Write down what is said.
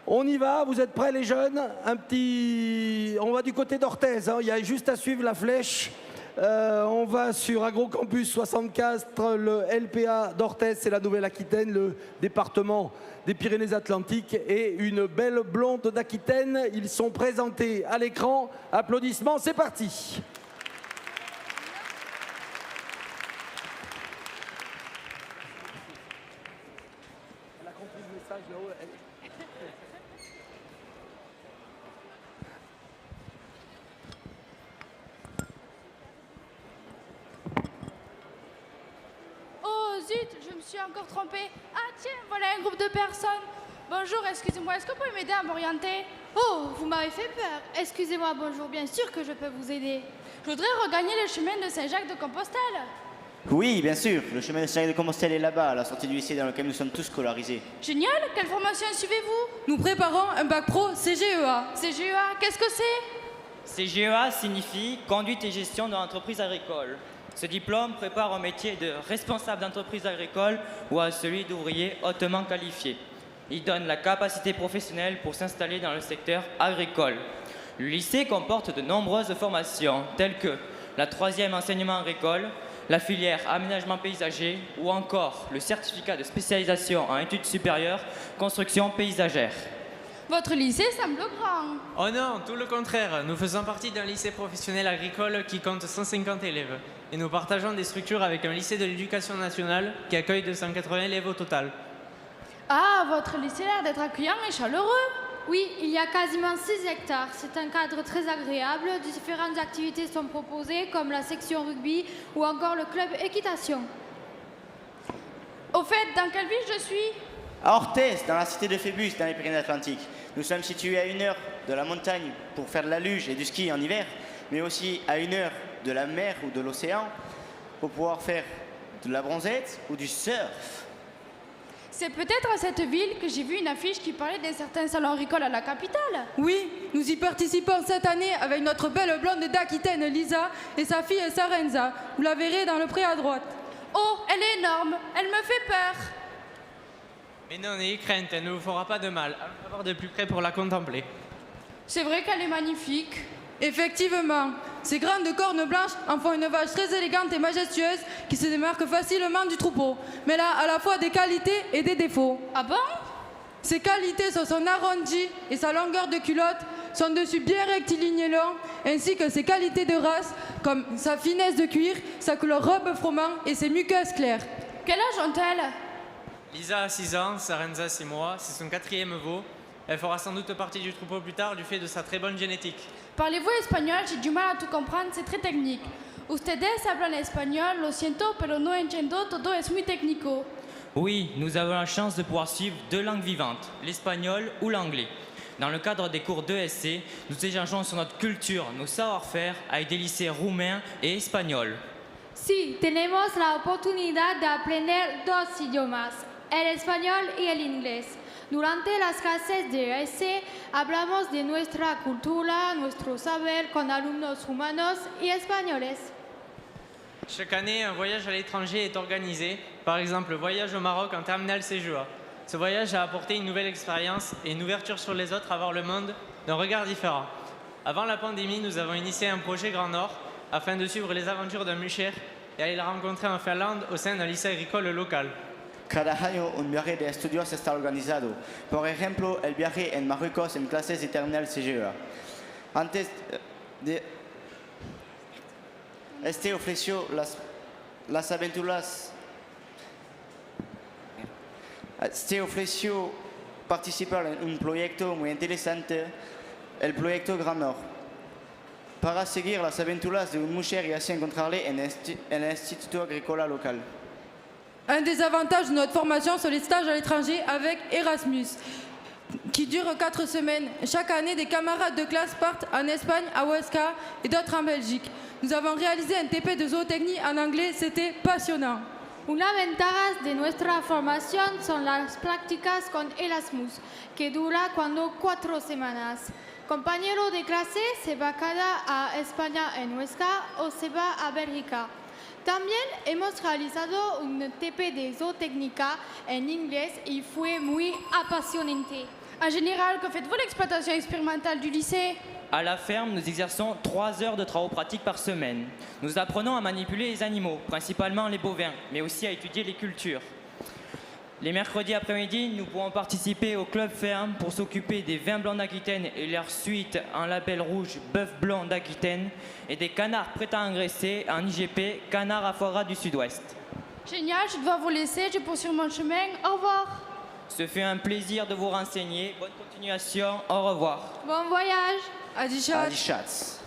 On y va, vous êtes prêts les jeunes? On va du côté d'Orthez, hein. Il y a juste à suivre la flèche. On va sur Agrocampus 64, le LPA d'Orthez, c'est la Nouvelle-Aquitaine, le département des Pyrénées-Atlantiques, et une belle blonde d'Aquitaine. Ils sont présentés à l'écran. Applaudissements, c'est parti. Elle a compris le message là-haut. Oh zut, je me suis encore trompée. Ah tiens, voilà un groupe de personnes. Bonjour, excusez-moi, est-ce que vous pouvez m'aider à m'orienter? Oh, vous m'avez fait peur. Excusez-moi, bonjour, bien sûr que je peux vous aider. Je voudrais regagner le chemin de Saint-Jacques-de-Compostelle. Oui, bien sûr. Le chemin de Saint-Jacques-de-Compostelle est là-bas, à la sortie du lycée dans lequel nous sommes tous scolarisés. Génial, quelle formation suivez-vous? Nous préparons un bac pro CGEA. CGEA, qu'est-ce que c'est? CGEA signifie Conduite et gestion de l'entreprise agricole. Ce diplôme prépare au métier de responsable d'entreprise agricole ou à celui d'ouvrier hautement qualifié. Il donne la capacité professionnelle pour s'installer dans le secteur agricole. Le lycée comporte de nombreuses formations, telles que la 3e enseignement agricole, la filière aménagement paysager ou encore le certificat de spécialisation en études supérieures construction paysagère. Votre lycée semble grand. Oh non, tout le contraire. Nous faisons partie d'un lycée professionnel agricole qui compte 150 élèves. Et nous partageons des structures avec un lycée de l'éducation nationale qui accueille 280 élèves au total. Ah, votre lycée a l'air d'être accueillant et chaleureux. Oui, il y a quasiment 6 hectares. C'est un cadre très agréable. Différentes activités sont proposées, comme la section rugby ou encore le club équitation. Au fait, dans quelle ville je suis? À Orthez, dans la cité de Phébus, dans les Pyrénées-Atlantiques. Nous sommes situés à 1 heure de la montagne pour faire de la luge et du ski en hiver, mais aussi à 1 heure de la mer ou de l'océan pour pouvoir faire de la bronzette ou du surf. C'est peut-être à cette ville que j'ai vu une affiche qui parlait d'un certain salon agricole à la capitale. Oui, nous y participons cette année avec notre belle blonde d'Aquitaine, Lisa, et sa fille Sarenza. Vous la verrez dans le pré à droite. Oh, elle est énorme, elle me fait peur. Mais non, n'ayez crainte, elle ne vous fera pas de mal. Allons la voir de plus près pour la contempler. C'est vrai qu'elle est magnifique. Effectivement, ces grandes cornes blanches en font une vache très élégante et majestueuse qui se démarque facilement du troupeau. Mais elle a à la fois des qualités et des défauts. Ah bon? Ses qualités sont son arrondi et sa longueur de culotte, son dessus bien rectiligne et long, ainsi que ses qualités de race, comme sa finesse de cuir, sa couleur robe froment et ses muqueuses claires. Quel âge ont-elles? Lisa a 6 ans, Sarenza 6 mois, c'est son 4e veau. Elle fera sans doute partie du troupeau plus tard du fait de sa très bonne génétique. Parlez-vous espagnol? J'ai du mal à tout comprendre, c'est très technique. Ustedes hablan español, lo siento, pero no entiendo, todo es muy técnico. Oui, nous avons la chance de pouvoir suivre 2 langues vivantes, l'espagnol ou l'anglais. Dans le cadre des cours d'ESC, nous échangeons sur notre culture, nos savoir-faire avec des lycées roumains et espagnols. Sí, tenemos la oportunidad de aprender 2 idiomas, el español y el inglés. Durante las clases de ESC hablamos de nuestra cultura, nuestro saber con alumnos humanos y españoles. Chaque année, un voyage à l'étranger est organisé, par exemple le voyage au Maroc en terminale CGEA. Ce voyage a apporté une nouvelle expérience et une ouverture sur les autres à voir le monde d'un regard différent. Avant la pandémie, nous avons initié un projet Grand Nord afin de suivre les aventures d'un musher et aller la rencontrer en Finlande au sein d'un lycée agricole local. Cada año un viaje de estudios está organizado. Por ejemplo, el viaje en Marruecos en clases de terminal CGEA. Antes de este ofreció las aventuras. Este ofreció participar en un proyecto muy interesante, el proyecto Grand Nord, para seguir las aventuras de un musher y así encontrarle en el instituto agrícola local. Un des avantages de notre formation sont les stages à l'étranger avec Erasmus, qui durent 4 semaines. Chaque année, des camarades de classe partent en Espagne, à Huesca et d'autres en Belgique. Nous avons réalisé un TP de zootechnie en anglais, c'était passionnant. Una ventaja de nuestra formación son las prácticas con Erasmus, que dura 4 semanas. Compañero de clase se va cada a España en Huesca o se va a Bélgica. También hemos realizado un TP de zootecnica en inglés y fue muy apasionante. En général, que faites-vous l'exploitation expérimentale du lycée? À la ferme, nous exerçons 3 heures de travaux pratiques par semaine. Nous apprenons à manipuler les animaux, principalement les bovins, mais aussi à étudier les cultures. Les mercredis après-midi, nous pourrons participer au club ferme pour s'occuper des vins blancs d'Aquitaine et leur suite en label rouge bœuf blanc d'Aquitaine et des canards prêts à engraisser en IGP, canard à foie gras du sud-ouest. Génial, je dois vous laisser, je poursuis mon chemin. Au revoir. Ce fut un plaisir de vous renseigner. Bonne continuation. Au revoir. Bon voyage. Adi Schatz. Adi Schatz.